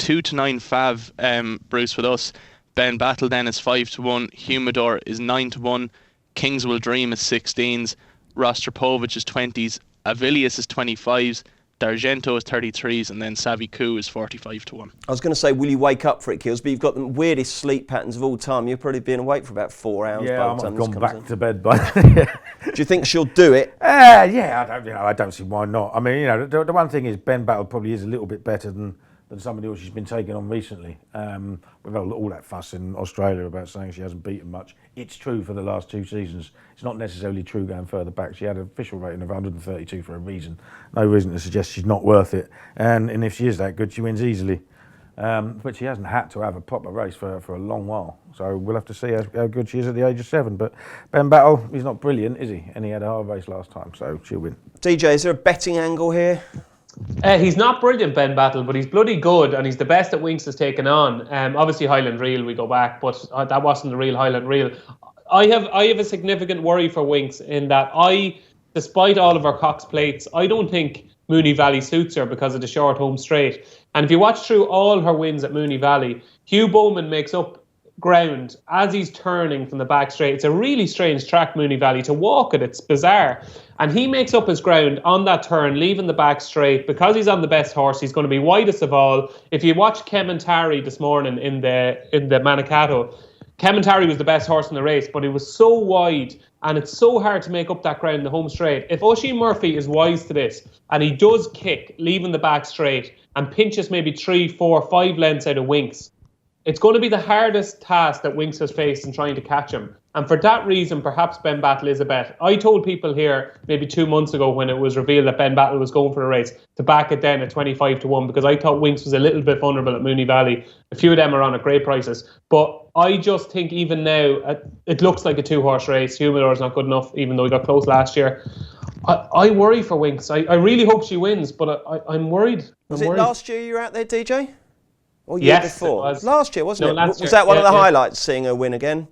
fav, Bruce, with us. Ben Battle then is 5-1. Humidor is 9-1. Kings Will Dream is 16s. Rostropovich is 20s. Avilius is 25s. D'Argento is 33s, and then Savvy Coup is 45-1. I was going to say, will you wake up for it, Kills? But you've got the weirdest sleep patterns of all time. You've probably been awake for about 4 hours. Yeah, by the time I've gone back to bed by Do you think she'll do it? Yeah, I don't see why not. I mean, the one thing is Ben Battle probably is a little bit better than somebody else she's been taking on recently. With all that fuss in Australia about saying she hasn't beaten much. It's true for the last 2 seasons. It's not necessarily true going further back. She had an official rating of 132 for a reason. No reason to suggest she's not worth it. And if she is that good, she wins easily. But she hasn't had to have a proper race for a long while. So we'll have to see how good she is at the age of 7. But Ben Battle, he's not brilliant, is he? And he had a hard race last time, so she'll win. DJ, is there a betting angle here? He's not brilliant, Ben Battle, but he's bloody good, and he's the best that Winks has taken on. Obviously, Highland Reel, we go back, but that wasn't the real Highland Reel. I have a significant worry for Winks in that despite all of our Cox Plates, I don't think Mooney Valley suits her because of the short home straight. And if you watch through all her wins at Mooney Valley, Hugh Bowman makes up ground as he's turning from the back straight. It's a really strange track, Mooney Valley, to walk it. It's bizarre. And he makes up his ground on that turn, leaving the back straight. Because he's on the best horse, he's going to be widest of all. If you watch Kementari this morning in the Manicato, Kementari was the best horse in the race, but it was so wide and it's so hard to make up that ground in the home straight. If Oisin Murphy is wise to this and he does kick, leaving the back straight and pinches maybe 3, 4, 5 lengths out of Winks, it's going to be the hardest task that Winks has faced in trying to catch him. And for that reason, perhaps Ben Battle is a bet. I told people here maybe 2 months ago when it was revealed that Ben Battle was going for the race to back it then at 25-1 because I thought Winks was a little bit vulnerable at Mooney Valley. A few of them are on at great prices. But I just think even now, it looks like a 2-horse race. Humidor is not good enough, even though he got close last year. I worry for Winks. I really hope she wins, but I'm worried. Was it last year you were out there, DJ? Or year yes, before? It was. Last year, wasn't it? Was year. that one of the highlights, seeing her win again?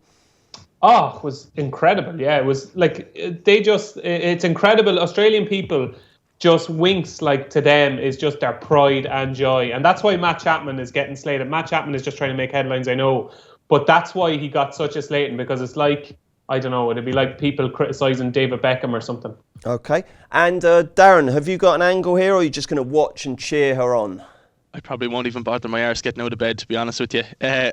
Oh, it was incredible. Yeah, it was like it's incredible. Australian people just Winks, like, to them is just their pride and joy. And that's why Matt Chapman is getting slated. Matt Chapman is just trying to make headlines, I know. But that's why he got such a slating, because it's like, I don't know, it'd be like people criticising David Beckham or something. Okay. And Darren, have you got an angle here, or are you just going to watch and cheer her on? I probably won't even bother my arse getting out of bed, to be honest with you.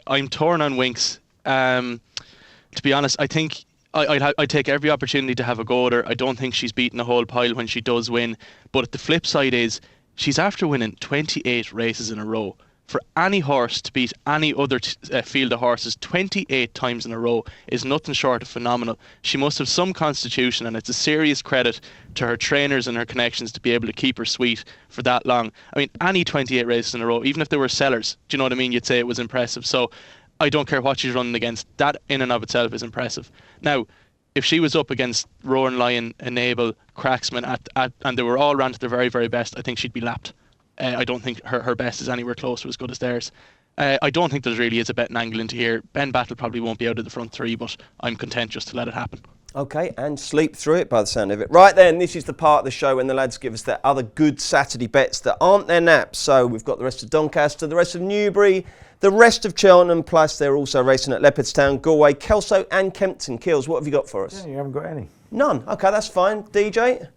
I'm torn on Winks. To be honest, I think I'd take every opportunity to have a go at her. I don't think she's beaten a whole pile when she does win. But the flip side is, she's after winning 28 races in a row. For any horse to beat any other field of horses 28 times in a row is nothing short of phenomenal. She must have some constitution, and it's a serious credit to her trainers and her connections to be able to keep her sweet for that long. I mean, any 28 races in a row, even if they were sellers, do you know what I mean? You'd say it was impressive. So I don't care what she's running against. That in and of itself is impressive. Now, if she was up against Roan, Lion, Enable, Cracksman, and they were all ran to their very, very best, I think she'd be lapped. I don't think her best is anywhere close to as good as theirs. I don't think there really is a betting angle into here. Ben Battle probably won't be out of the front 3, but I'm content just to let it happen. Okay, and sleep through it by the sound of it. Right then, this is the part of the show when the lads give us their other good Saturday bets that aren't their naps. So we've got the rest of Doncaster, the rest of Newbury, the rest of Cheltenham, plus they're also racing at Leopardstown, Galway, Kelso and Kempton. Kills, what have you got for us? Yeah, you haven't got any. None. Okay, that's fine. DJ?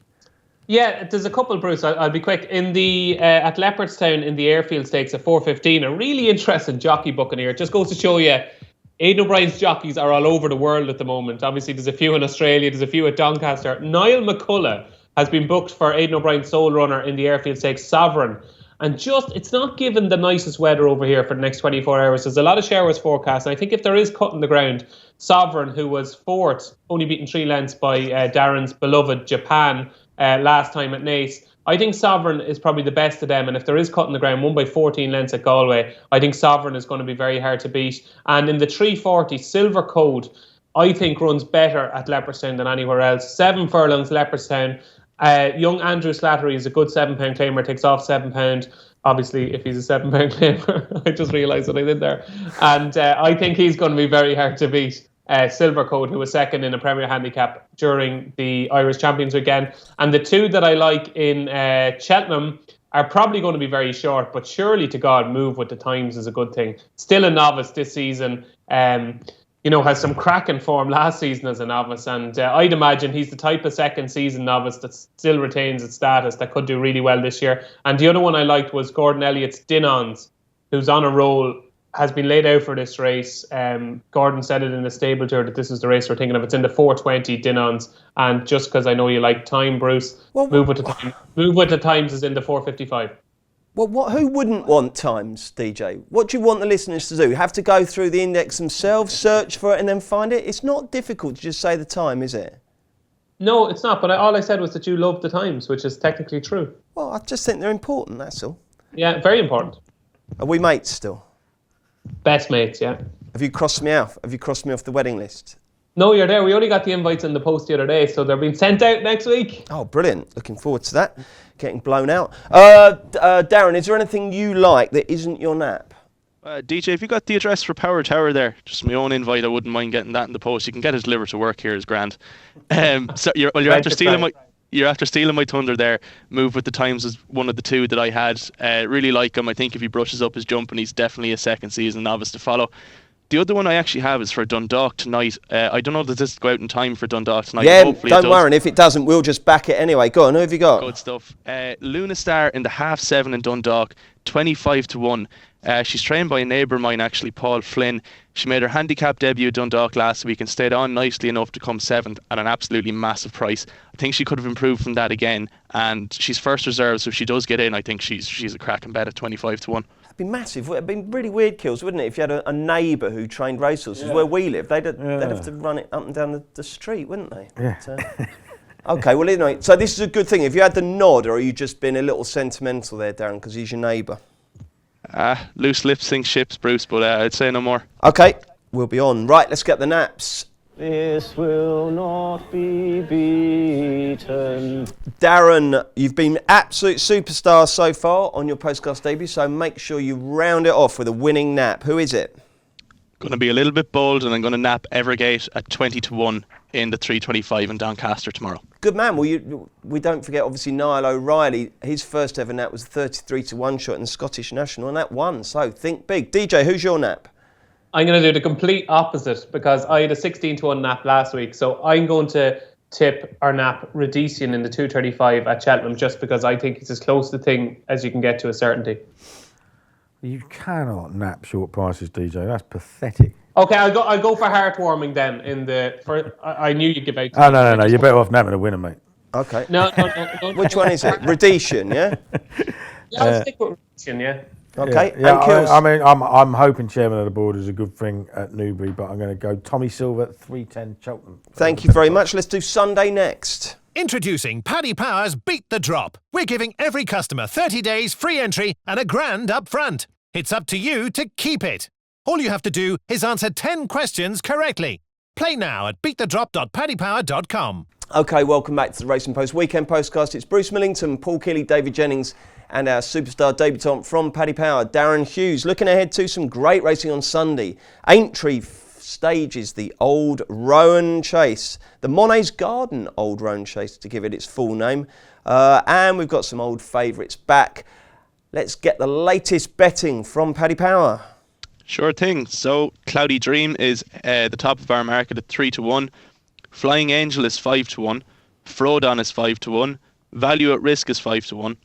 Yeah, there's a couple, Bruce. I'll be quick. In the at Leopardstown in the Airfield Stakes at 4:15, a really interesting jockey booking here. It just goes to show you, Aidan O'Brien's jockeys are all over the world at the moment. Obviously, there's a few in Australia, there's a few at Doncaster. Niall McCullough has been booked for Aidan O'Brien's sole runner in the Airfield Stakes, Sovereign. And just, it's not given the nicest weather over here for the next 24 hours. There's a lot of showers forecast. And I think if there is cut in the ground, Sovereign, who was fourth, only beaten 3 lengths by Darren's beloved Japan last time at Naas, I think Sovereign is probably the best of them. And if there is cut in the ground, won by 14 lengths at Galway, I think Sovereign is going to be very hard to beat. And in the 340, Silver Code, I think runs better at Leopardstown than anywhere else. 7 furlongs, Leopardstown. Young Andrew Slattery is a good £7 claimer, takes off £7. Obviously, if he's a £7 claimer, I just realised what I did there. And I think he's going to be very hard to beat. Silver Code, who was second in a Premier Handicap during the Irish Champions weekend. And the 2 that I like in Cheltenham are probably going to be very short, but surely to God, Move with the Times is a good thing. Still a novice this season. Has some cracking form last season as a novice, and I'd imagine he's the type of second season novice that still retains its status, that could do really well this year. And the other one I liked was Gordon Elliott's Dinons, who's on a roll, has been laid out for this race. Gordon said it in the stable tour that this is the race we're thinking of. It's in the 420 Dinons, and just because I know you like time, Bruce, Move with the Times is in the 455. Well, who wouldn't want times, DJ? What do you want the listeners to do? Have to go through the index themselves, search for it and then find it? It's not difficult to just say the time, is it? No, it's not. But all I said was that you love the times, which is technically true. Well, I just think they're important, that's all. Yeah, very important. Are we mates still? Best mates, yeah. Have you crossed me off? Have you crossed me off the wedding list? No, you're there. We only got the invites in the post the other day, so they're being sent out next week. Oh, brilliant. Looking forward to that. Getting blown out. Darren, is there anything you like that isn't your nap? DJ, have you got the address for Power Tower there? Just my own invite. I wouldn't mind getting that in the post. You can get it delivered to work here. Is grand. So you're after stealing my thunder there. Move with the Times is one of the 2 that I had. Really like him. I think if he brushes up his jump, and he's definitely a second season novice to follow. The other one I actually have is for Dundalk tonight. I don't know if this will go out in time for Dundalk tonight. Yeah, don't worry. And if it doesn't, we'll just back it anyway. Go on, who have you got? Good stuff. Luna Star in the 7:30 in Dundalk, 25-1. She's trained by a neighbour of mine, actually, Paul Flynn. She made her handicap debut at Dundalk last week and stayed on nicely enough to come 7th at an absolutely massive price. I think she could have improved from that again, and she's first reserve, so if she does get in, I think she's a cracking bet at 25-1. It'd be massive. It'd be really weird, Kills, wouldn't it? If you had a neighbour who trained racehorses where we live, they'd have to run it up and down the street, wouldn't they? Yeah. But, okay, well, anyway, so this is a good thing. Have you had the nod, or are you just being a little sentimental there, Darren, because he's your neighbour? Loose lips sink ships, Bruce, but I'd say no more. Okay, we'll be on. Right, let's get the naps. This will not be beaten. Darren, you've been absolute superstar so far on your Postcast debut, so make sure you round it off with a winning nap. Who is it? Going to be a little bit bold, and I'm going to nap Evergate at 20-1 in the 325 in Doncaster tomorrow. Good man. Well, we don't forget, obviously, Niall O'Reilly. His first ever nap was a 33-1 shot in the Scottish National, and that won. So think big. DJ, who's your nap? I'm going to do the complete opposite, because I had a 16-1 nap last week. So I'm going to tip our nap Radician in the 235 at Cheltenham, just because I think it's as close to the thing as you can get to a certainty. You cannot nap short prices, DJ. That's pathetic. Okay, I'll go for heartwarming then. I knew you'd give out. Oh, no. You're better off napping a winner, mate. Okay. No. Which one is it? Radician, yeah? Yeah, I'll stick with Radician, yeah. Okay, yeah, and Kills. I mean, I'm hoping chairman of the board is a good thing at Newbury, but I'm going to go Tommy Silver, 310 Cheltenham. Thank you very much. Let's do Sunday next. Introducing Paddy Power's Beat the Drop. We're giving every customer 30 days free entry and £1,000 up front. It's up to you to keep it. All you have to do is answer 10 questions correctly. Play now at beatthedrop.paddypower.com. Okay, welcome back to the Racing Post Weekend Postcast. It's Bruce Millington, Paul Keeley, David Jennings, and our superstar debutant from Paddy Power, Darren Hughes. Looking ahead to some great racing on Sunday. Aintree stages the Old Roan Chase, the Monet's Garden Old Roan Chase, to give it its full name. And we've got some old favourites back. Let's get the latest betting from Paddy Power. Sure thing. So Cloudy Dream is the top of our market at 3-1. Flying Angel is 5-1. Frodon is 5-1. Value at Risk is 5-1.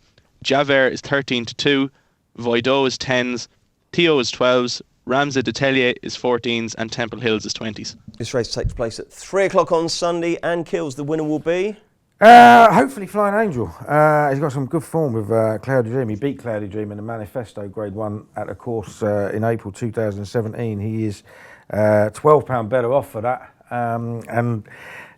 Javert is 13-2. Voideau is 10s. Theo is 12s. Ramsey Detellier is 14s. And Temple Hills is 20s. This race takes place at 3 o'clock on Sunday, and Kills, the winner will be? Hopefully Flying Angel. He's got some good form with Cloudy Dream. He beat Cloudy Dream in the Manifesto Grade 1 at a course in April 2017. He is £12 better off for that. And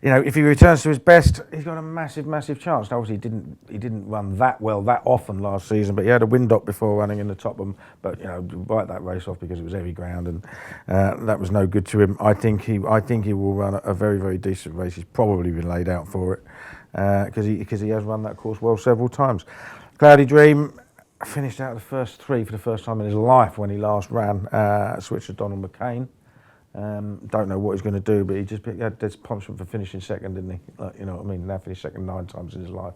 you know, if he returns to his best, he's got a massive chance. Now, obviously, he didn't run that well that often last season, but he had a wind up before running in the Topham. But you know, write that race off because it was heavy ground, and that was no good to him. I think he will run a very decent race. He's probably been laid out for it because he has run that course well several times. Cloudy Dream finished out of the first three for the first time in his life when he last ran. Switched to Donald McCain. Don't know what he's going to do, but he had this punishment for finishing second, didn't he? Like, you know what I mean? Now finished second 9 times in his life.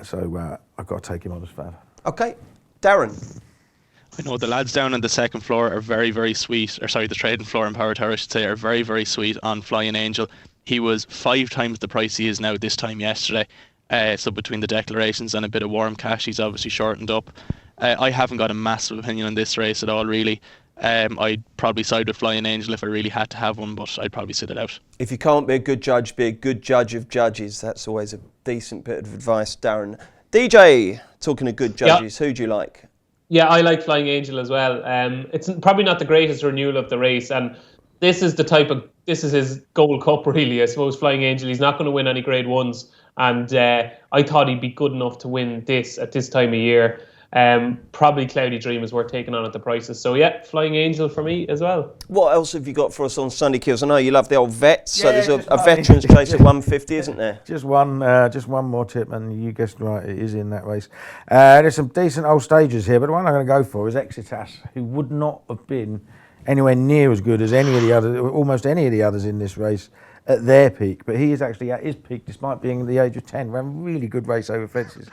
So I've got to take him on as favourite. Okay, Darren. I know the lads down on the second floor are very sweet, or sorry, the trading floor in Power Tower, I should say, are very sweet on Flying Angel. He was 5 times the price he is now this time yesterday. So between the declarations and a bit of warm cash, he's obviously shortened up. I haven't got a massive opinion on this race at all, really. I'd probably side with Flying Angel if I really had to have one, but I'd probably sit it out. If you can't be a good judge, be a good judge of judges. That's always a decent bit of advice, Darren. DJ, talking of good judges, who do you like? Yeah, I like Flying Angel as well. It's probably not the greatest renewal of the race, and this is his Gold Cup, really, I suppose. Flying Angel, he's not going to win any Grade 1s, and I thought he'd be good enough to win this at this time of year. Probably Cloudy Dream is worth taking on at the prices. So yeah, Flying Angel for me as well. What else have you got for us on Sunday, Kills? I know you love the old vets, so there's a veterans chase at 150, isn't there? Just one more tip, and you guessed right, it is in that race. There's some decent old stages here, but the one I'm going to go for is Exitas, who would not have been anywhere near as good as almost any of the others in this race at their peak. But he is actually at his peak, despite being the age of 10. Ran a really good race over fences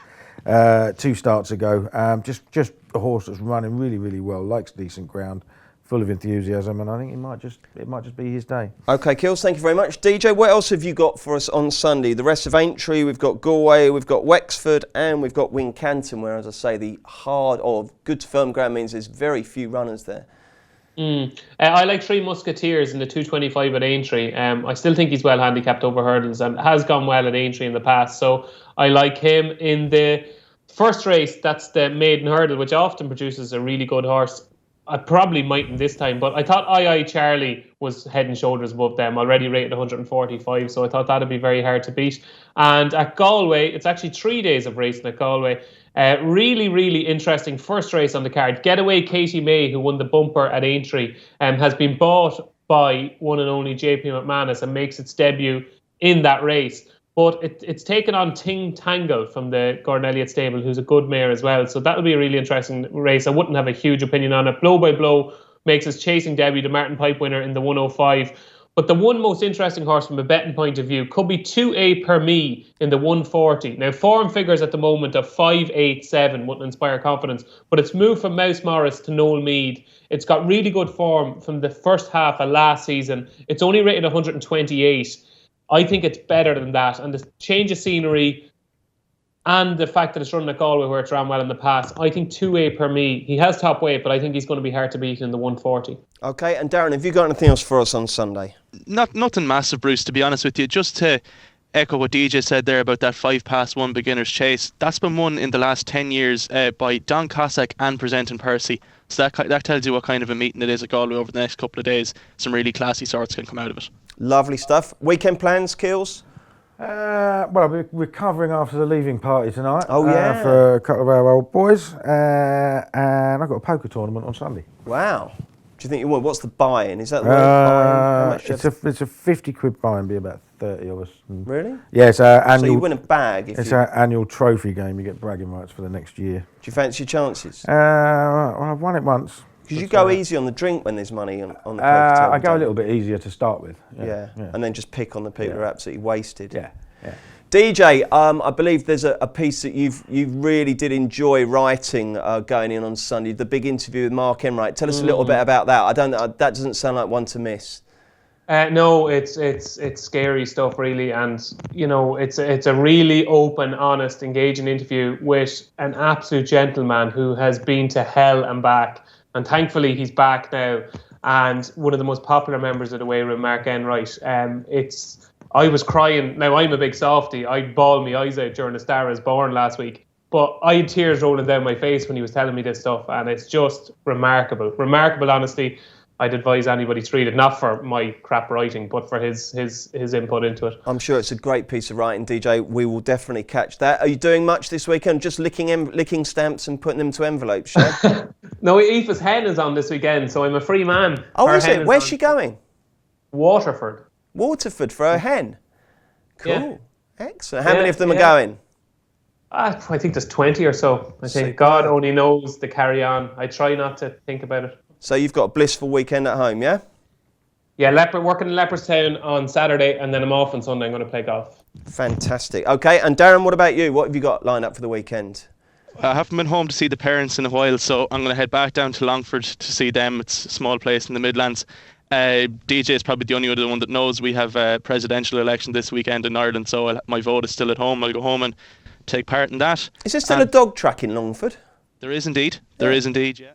2 starts ago. Just a horse that's running really well, likes decent ground, full of enthusiasm, and I think it might just be his day. Okay, Kills, thank you very much. DJ, what else have you got for us on Sunday? The rest of Aintree, we've got Galway, we've got Wexford, and we've got Wincanton, where, as I say, the hard or good to firm ground means there's very few runners there. I like Three Musketeers in the 225 at Aintree. I still think he's well handicapped over hurdles and has gone well at Aintree in the past, so I like him. In the first race, that's the maiden hurdle, which often produces a really good horse. I probably mightn't this time, but I thought II Charlie was head and shoulders above them, already rated 145, so I thought that'd be very hard to beat. And at Galway, it's actually 3 days of racing at Galway. Really interesting first race on the card. Getaway Katie May, who won the bumper at Aintree, has been bought by one and only JP McManus and makes its debut in that race. But it's taken on Ting Tangle from the Gordon Elliott stable, who's a good mare as well. So that'll be a really interesting race. I wouldn't have a huge opinion on it. Blow by Blow makes his chasing debut, the Martin Pipe winner in the 105. But the one most interesting horse from a betting point of view could be 2A per me in the 140. Now, form figures at the moment of 5-8-7 wouldn't inspire confidence, but it's moved from Mouse Morris to Noel Meade. It's got really good form from the first half of last season. It's only rated 128. I think it's better than that. And the change of scenery and the fact that it's running at Galway where it's ran well in the past, I think 2A per me. He has top weight, but I think he's going to be hard to beat in the 140. Okay, and Darren, have you got anything else for us on Sunday? Nothing massive, Bruce, to be honest with you. Just to echo what DJ said there about that 5-past-1 beginner's chase, that's been won in the last 10 years by Don Cossack and Presenting Percy. So that tells you what kind of a meeting it is at Galway over the next couple of days. Some really classy sorts can come out of it. Lovely stuff. Weekend plans, Kills? Well, we're recovering after the leaving party tonight. Oh, yeah. For a couple of our old boys. And I've got a poker tournament on Sunday. Wow. Do you think you want? What's the buy-in? Is that the buy-in? How much it's a 50 quid buy-in, be about 30 of us. Really? Yeah, it's our annual. So you win a bag. It's our annual trophy game. You get bragging rights for the next year. Do you fancy your chances? Well, I've won it once. Because you go easy on the drink when there's money on the poker table. I go a little bit easier to start with. Yeah. And then just pick on the people who are absolutely wasted. Yeah. DJ, I believe there's a piece that you really did enjoy writing going in on Sunday. The big interview with Mark Enright. Tell us a little bit about that. That doesn't sound like one to miss. No, it's scary stuff, really, and you know it's a really open, honest, engaging interview with an absolute gentleman who has been to hell and back. And thankfully, he's back now, and one of the most popular members of the Way Room, Mark Enright. I was crying. Now, I'm a big softie. I bawled my eyes out during A Star Is Born last week. But I had tears rolling down my face when he was telling me this stuff. And it's just remarkable. Remarkable, honestly. I'd advise anybody to read it, not for my crap writing, but for his input into it. I'm sure it's a great piece of writing, DJ. We will definitely catch that. Are you doing much this weekend? Just licking stamps and putting them to envelopes, yeah? No, Aoife's hen is on this weekend, so I'm a free man. Oh, is it? Where's she going? Waterford. Waterford for her hen. Cool. Yeah. Excellent. How many of them are going? I think there's 20 or so. I think Super. God only knows the carry on. I try not to think about it. So you've got a blissful weekend at home, yeah? Yeah, working in Leopardstown on Saturday, and then I'm off on Sunday. I'm going to play golf. Fantastic. Okay, and Darren, what about you? What have you got lined up for the weekend? I haven't been home to see the parents in a while, so I'm going to head back down to Longford to see them. It's a small place in the Midlands. DJ is probably the only other one that knows we have a presidential election this weekend in Ireland, so my vote is still at home. I'll go home and take part in that. Is there still a dog track in Longford? There is indeed. There is indeed, yeah.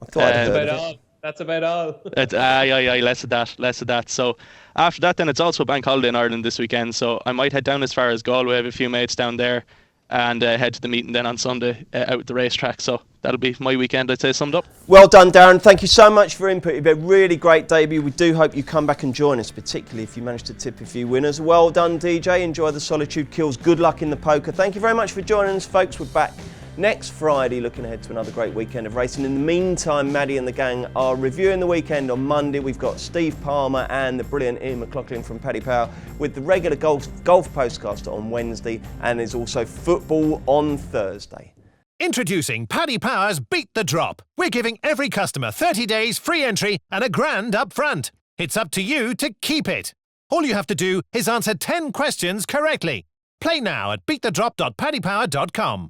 I thought I'd heard of it. That's about all. Less of that. So after that, then it's also a bank holiday in Ireland this weekend, so I might head down as far as Galway. I have a few mates down there, and head to the meeting then on Sunday out at the racetrack. So that'll be my weekend, I'd say, summed up. Well done, Darren. Thank you so much for your input. You've been a really great debut. We do hope you come back and join us, particularly if you manage to tip a few winners. Well done, DJ. Enjoy the Solitude Kills. Good luck in the poker. Thank you very much for joining us, folks. We're back next Friday, looking ahead to another great weekend of racing. In the meantime, Maddie and the gang are reviewing the weekend on Monday. We've got Steve Palmer and the brilliant Ian McLaughlin from Paddy Power with the regular golf postcast on Wednesday, and there's also football on Thursday. Introducing Paddy Power's Beat the Drop. We're giving every customer 30 days free entry and £1,000 up front. It's up to you to keep it. All you have to do is answer 10 questions correctly. Play now at beatthedrop.paddypower.com.